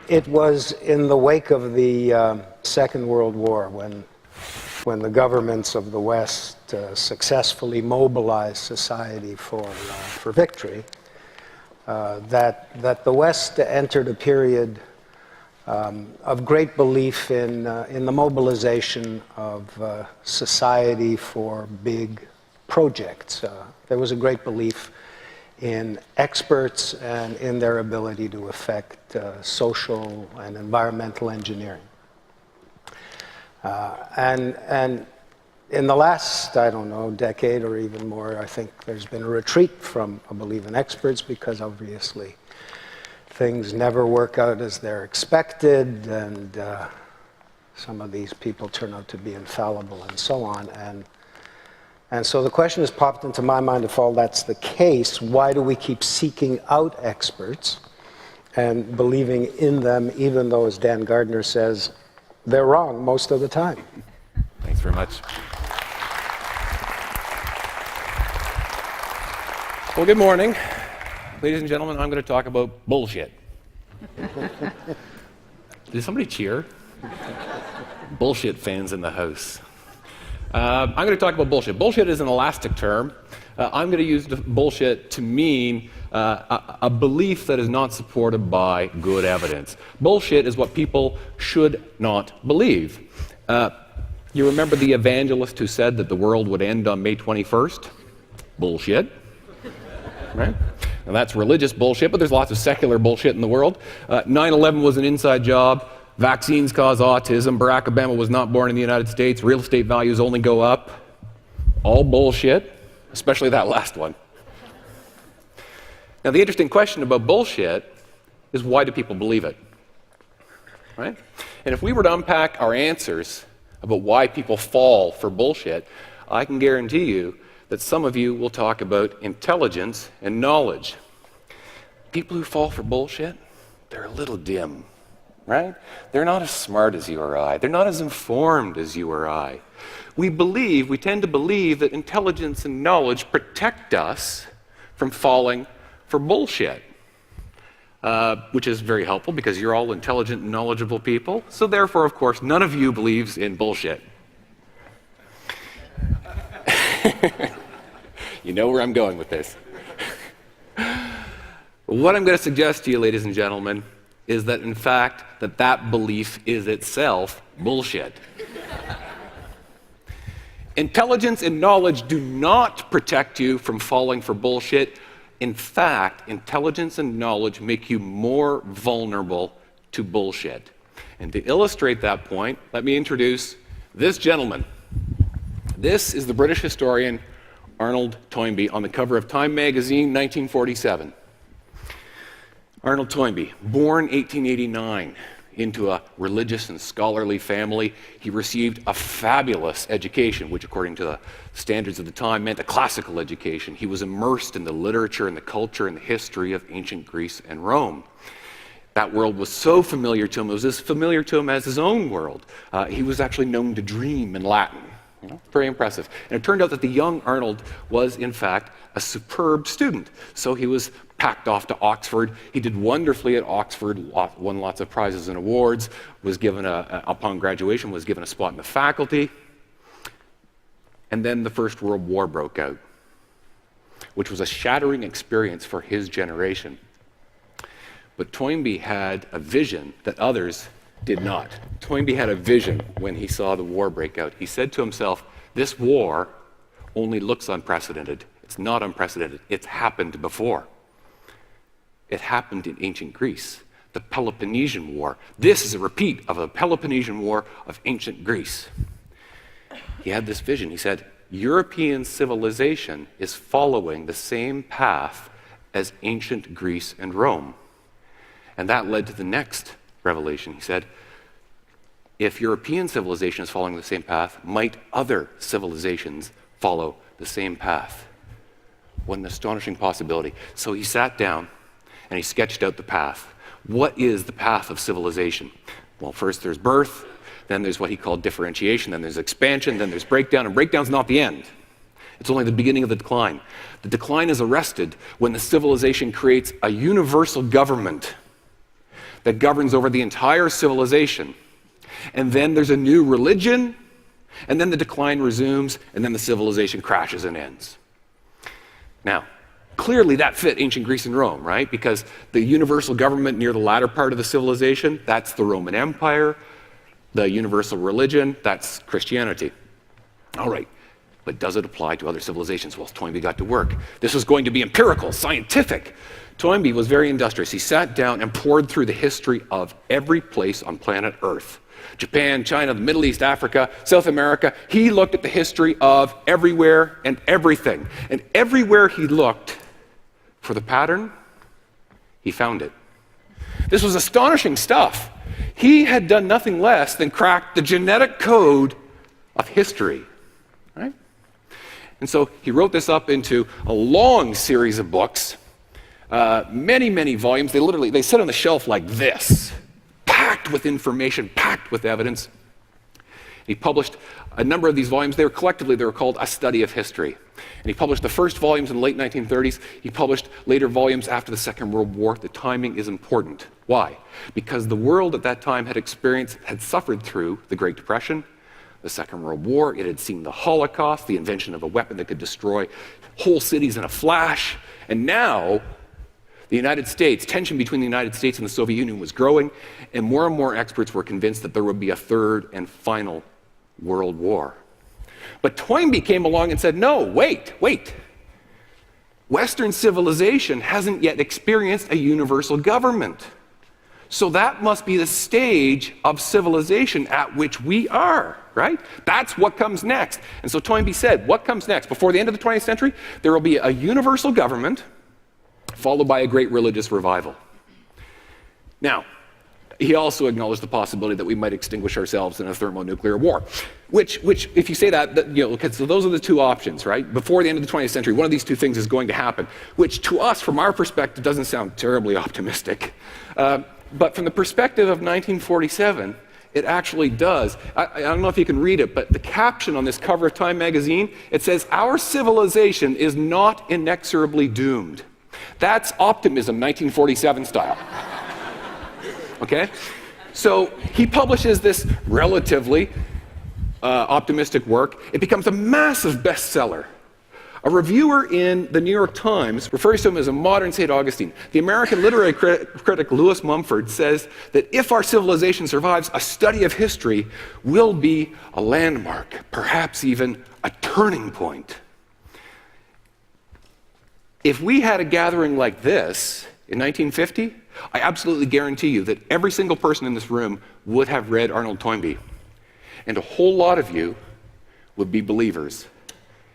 It was in the wake of the Second World War when the governments of the West successfully mobilized society for victory, that the West entered a period of great belief in the mobilization of society for big projects. There was a great belief in experts and in their ability to affect social and environmental engineering. And in the last, I don't know, decade or even more, I think there's been a retreat from a belief in experts because obviously things never work out as they're expected, and some of these people turn out to be infallible and so on. And so the question has popped into my mind, if all that's the case, why do we keep seeking out experts and believing in them, even though, as Dan Gardner says, they're wrong most of the time? Thanks very much. Well, good morning. Ladies and gentlemen, I'm going to talk about bullshit. Did somebody cheer? Bullshit fans in the house. I'm going to talk about bullshit. Bullshit is an elastic term. I'm going to use bullshit to mean a belief that is not supported by good evidence. Bullshit is what people should not believe. You remember the evangelist who said that the world would end on May 21st? Bullshit. Right? Now that's religious bullshit, but there's lots of secular bullshit in the world. 9/11 was an inside job. Vaccines cause autism. Barack Obama was not born in the United States. Real estate values only go up. All bullshit, especially that last one. Now, the interesting question about bullshit is, why do people believe it? Right? And if we were to unpack our answers about why people fall for bullshit, I can guarantee you that some of you will talk about intelligence and knowledge. People who fall for bullshit, they're a little dim. Right? They're not as smart as you or I. They're not as informed as you or I. We tend to believe that intelligence and knowledge protect us from falling for bullshit, which is very helpful because you're all intelligent and knowledgeable people. So therefore, of course, none of you believes in bullshit. You know where I'm going with this. What I'm going to suggest to you, ladies and gentlemen, is that, in fact, that belief is itself bullshit. Intelligence and knowledge do not protect you from falling for bullshit. In fact, intelligence and knowledge make you more vulnerable to bullshit. And to illustrate that point, let me introduce this gentleman. This is the British historian Arnold Toynbee on the cover of Time magazine, 1947. Arnold Toynbee, born 1889 into a religious and scholarly family. He received a fabulous education, which according to the standards of the time meant a classical education. He was immersed in the literature and the culture and the history of ancient Greece and Rome. That world was so familiar to him, it was as familiar to him as his own world. He was actually known to dream in Latin. You know, very impressive. And it turned out that the young Arnold was, in fact, a superb student. So he was packed off to Oxford. He did wonderfully at Oxford, won lots of prizes and awards, was given upon graduation, was given a spot in the faculty. And then the First World War broke out, which was a shattering experience for his generation. But Toynbee had a vision that others did not. Toynbee had a vision when he saw the war break out. He said to himself, this war only looks unprecedented. It's not unprecedented. It's happened before. It happened in ancient Greece, the Peloponnesian War. This is a repeat of the Peloponnesian War of ancient Greece. He had this vision. He said, European civilization is following the same path as ancient Greece and Rome. And that led to the next revelation. He said, if European civilization is following the same path, might other civilizations follow the same path? What an astonishing possibility. So he sat down and he sketched out the path. What is the path of civilization? Well, first there's birth, then there's what he called differentiation, then there's expansion, then there's breakdown, and breakdown's not the end. It's only the beginning of the decline. The decline is arrested when the civilization creates a universal government that governs over the entire civilization. And then there's a new religion, and then the decline resumes, and then the civilization crashes and ends. Now, clearly that fit ancient Greece and Rome, right? Because the universal government near the latter part of the civilization, that's the Roman Empire. The universal religion, that's Christianity. All right, but does it apply to other civilizations? Well, Toynbee got to work. This was going to be empirical, scientific. Toynbee was very industrious. He sat down and poured through the history of every place on planet Earth. Japan, China, the Middle East, Africa, South America. He looked at the history of everywhere and everything. And everywhere he looked for the pattern, he found it. This was astonishing stuff. He had done nothing less than crack the genetic code of history, right? And so he wrote this up into a long series of books, many, many volumes. They sit on the shelf like this, packed with information, packed with evidence. He published a number of these volumes. They were called A Study of History. And he published the first volumes in the late 1930s. He published later volumes after the Second World War. The timing is important. Why? Because the world at that time had suffered through the Great Depression, the Second World War. It had seen the Holocaust, the invention of a weapon that could destroy whole cities in a flash. And now, the United States, tension between the United States and the Soviet Union was growing, and more experts were convinced that there would be a third and final World War. But Toynbee came along and said, no, wait. Western civilization hasn't yet experienced a universal government. So that must be the stage of civilization at which we are, right? That's what comes next. And so Toynbee said, what comes next? Before the end of the 20th century, there will be a universal government followed by a great religious revival. Now, he also acknowledged the possibility that we might extinguish ourselves in a thermonuclear war, which if you say that okay, so those are the two options, right? Before the end of the 20th century, one of these two things is going to happen, which to us, from our perspective, doesn't sound terribly optimistic. But from the perspective of 1947, it actually does. I don't know if you can read it, but the caption on this cover of Time magazine, it says, "Our civilization is not inexorably doomed." That's optimism, 1947 style. Okay? So he publishes this relatively optimistic work. It becomes a massive bestseller. A reviewer in the New York Times refers to him as a modern St. Augustine. The American literary critic Lewis Mumford says that if our civilization survives, a study of history will be a landmark, perhaps even a turning point. If we had a gathering like this in 1950, I absolutely guarantee you that every single person in this room would have read Arnold Toynbee. And a whole lot of you would be believers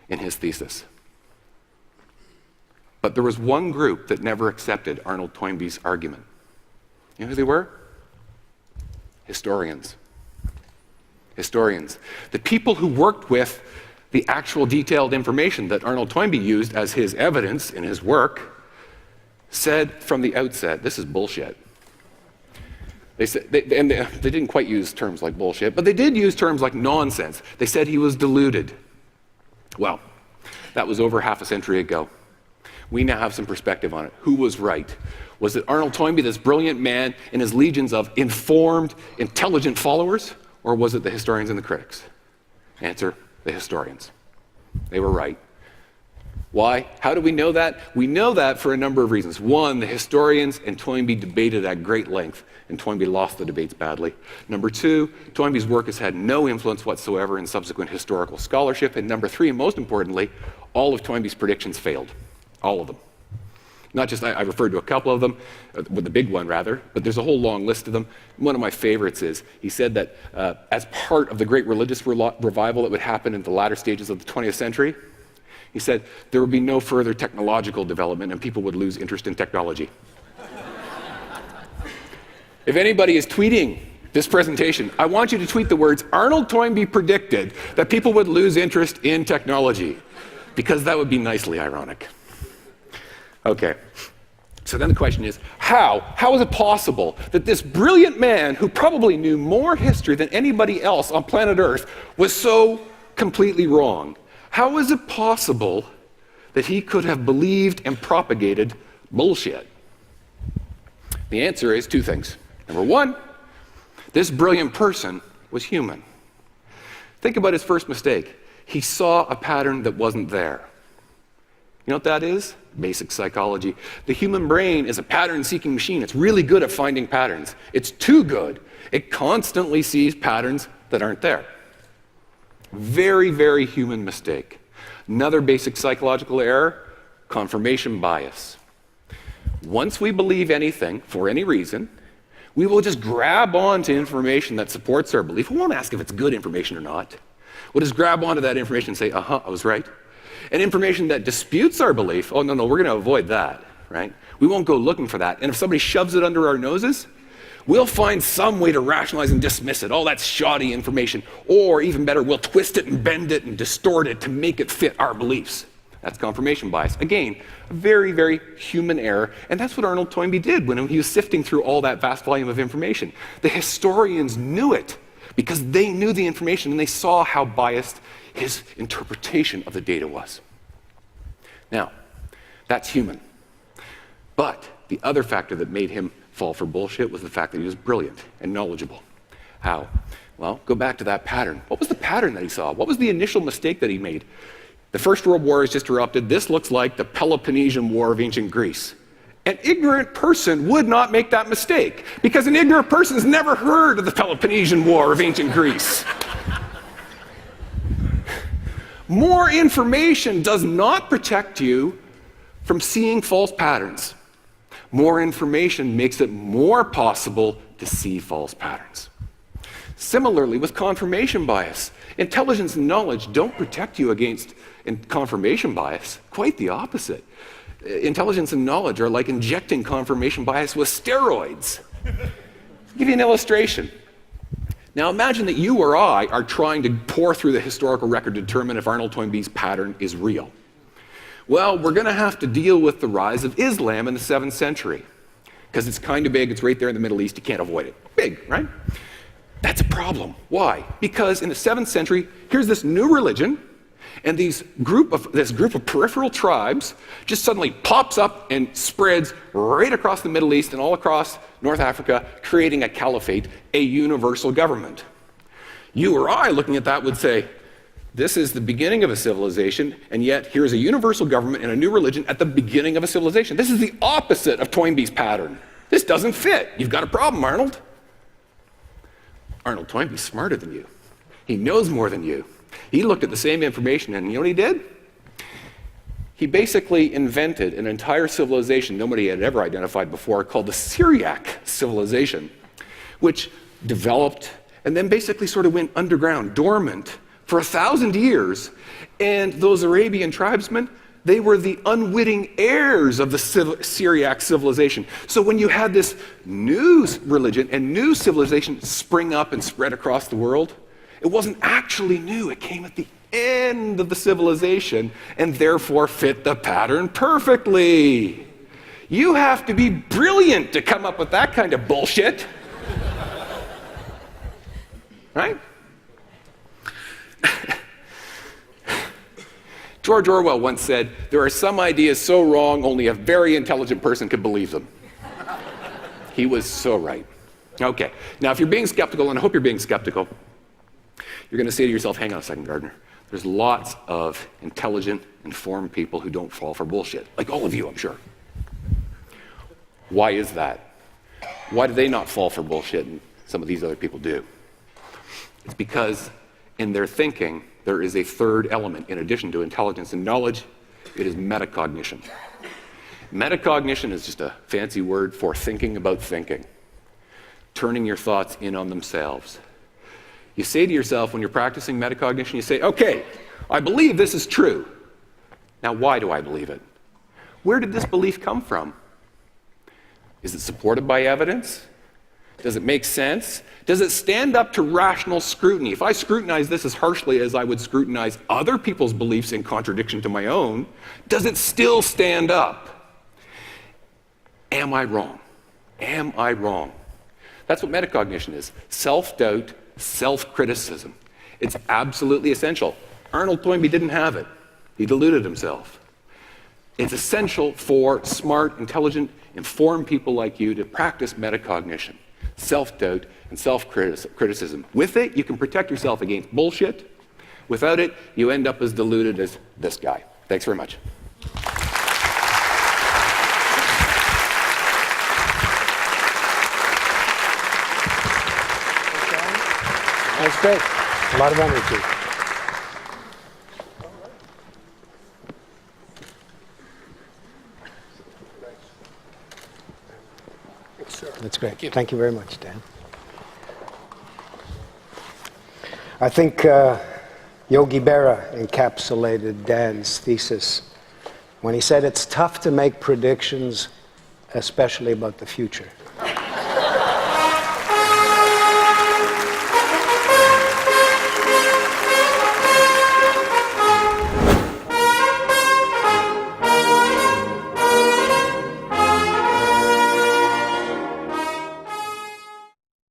in his thesis. But there was one group that never accepted Arnold Toynbee's argument. You know who they were? Historians. Historians. The people who worked with the actual detailed information that Arnold Toynbee used as his evidence in his work said from the outset, this is bullshit. They said, they didn't quite use terms like bullshit, but they did use terms like nonsense. They said he was deluded. Well, that was over half a century ago. We now have some perspective on it. Who was right? Was it Arnold Toynbee, this brilliant man, and his legions of informed, intelligent followers? Or was it the historians and the critics? Answer, the historians. They were right. Why? How do we know that? We know that for a number of reasons. One, the historians and Toynbee debated at great length, and Toynbee lost the debates badly. Number two, Toynbee's work has had no influence whatsoever in subsequent historical scholarship. And number three, and most importantly, all of Toynbee's predictions failed. All of them. Not just, I referred to a couple of them, with the big one rather, but there's a whole long list of them. One of my favorites is, he said that as part of the great religious revival that would happen in the latter stages of the 20th century, he said there would be no further technological development and people would lose interest in technology. If anybody is tweeting this presentation, I want you to tweet the words, Arnold Toynbee predicted that people would lose interest in technology, because that would be nicely ironic. Okay, so then the question is, how is it possible that this brilliant man who probably knew more history than anybody else on planet Earth was so completely wrong? How is it possible that he could have believed and propagated bullshit? The answer is two things. Number one, this brilliant person was human. Think about his first mistake. He saw a pattern that wasn't there. You know what that is? Basic psychology. The human brain is a pattern-seeking machine. It's really good at finding patterns. It's too good. It constantly sees patterns that aren't there. Very, very human mistake. Another basic psychological error, confirmation bias. Once we believe anything, for any reason, we will just grab onto information that supports our belief. We won't ask if it's good information or not. We'll just grab onto that information and say, I was right. And information that disputes our belief, oh, no, we're going to avoid that, right? We won't go looking for that. And if somebody shoves it under our noses, we'll find some way to rationalize and dismiss it. Oh, that's shoddy information. Or even better, we'll twist it and bend it and distort it to make it fit our beliefs. That's confirmation bias. Again, a very, very human error. And that's what Arnold Toynbee did when he was sifting through all that vast volume of information. The historians knew it because they knew the information and they saw how biased his interpretation of the data was. Now, that's human. But the other factor that made him fall for bullshit was the fact that he was brilliant and knowledgeable. How? Well, go back to that pattern. What was the pattern that he saw? What was the initial mistake that he made? The First World War has just erupted. This looks like the Peloponnesian War of ancient Greece. An ignorant person would not make that mistake because an ignorant person has never heard of the Peloponnesian War of ancient Greece. More information does not protect you from seeing false patterns. More information makes it more possible to see false patterns. Similarly, with confirmation bias, intelligence and knowledge don't protect you against confirmation bias. Quite the opposite. Intelligence and knowledge are like injecting confirmation bias with steroids. I'll give you an illustration. Now imagine that you or I are trying to pore through the historical record to determine if Arnold Toynbee's pattern is real. Well, we're going to have to deal with the rise of Islam in the 7th century. Because it's kind of big, it's right there in the Middle East, you can't avoid it. Big, right? That's a problem. Why? Because in the 7th century, here's this new religion, and this group of peripheral tribes just suddenly pops up and spreads right across the Middle East and all across North Africa, creating a caliphate, a universal government. You or I, looking at that, would say, this is the beginning of a civilization, and yet here's a universal government and a new religion at the beginning of a civilization. This is the opposite of Toynbee's pattern. This doesn't fit. You've got a problem, Arnold. Arnold Toynbee's smarter than you. He knows more than you. He looked at the same information, and you know what he did? He basically invented an entire civilization nobody had ever identified before called the Syriac civilization, which developed and then basically sort of went underground, dormant, for 1,000 years. And those Arabian tribesmen, they were the unwitting heirs of the Syriac civilization. So when you had this new religion and new civilization spring up and spread across the world, it wasn't actually new. It came at the end of the civilization and therefore fit the pattern perfectly. You have to be brilliant to come up with that kind of bullshit. Right? George Orwell once said, there are some ideas so wrong only a very intelligent person could believe them. He was so right. Okay, now if you're being skeptical, and I hope you're being skeptical, you're going to say to yourself, hang on a second, Gardner. There's lots of intelligent, informed people who don't fall for bullshit. Like all of you, I'm sure. Why is that? Why do they not fall for bullshit and some of these other people do? It's because in their thinking, there is a third element in addition to intelligence and knowledge. It is metacognition. Metacognition is just a fancy word for thinking about thinking, turning your thoughts in on themselves. You say to yourself when you're practicing metacognition, you say, okay, I believe this is true. Now, why do I believe it? Where did this belief come from? Is it supported by evidence? Does it make sense? Does it stand up to rational scrutiny? If I scrutinize this as harshly as I would scrutinize other people's beliefs in contradiction to my own, does it still stand up? Am I wrong? Am I wrong? That's what metacognition is. Self-doubt, self-criticism. It's absolutely essential. Arnold Toynbee didn't have it. He deluded himself. It's essential for smart, intelligent, informed people like you to practice metacognition. self-doubt, and self-criticism. With it, you can protect yourself against bullshit. Without it, you end up as deluded as this guy. Thanks very much. That's great. A lot of energy. That's great. Thank you very much, Dan. I think Yogi Berra encapsulated Dan's thesis when he said it's tough to make predictions, especially about the future.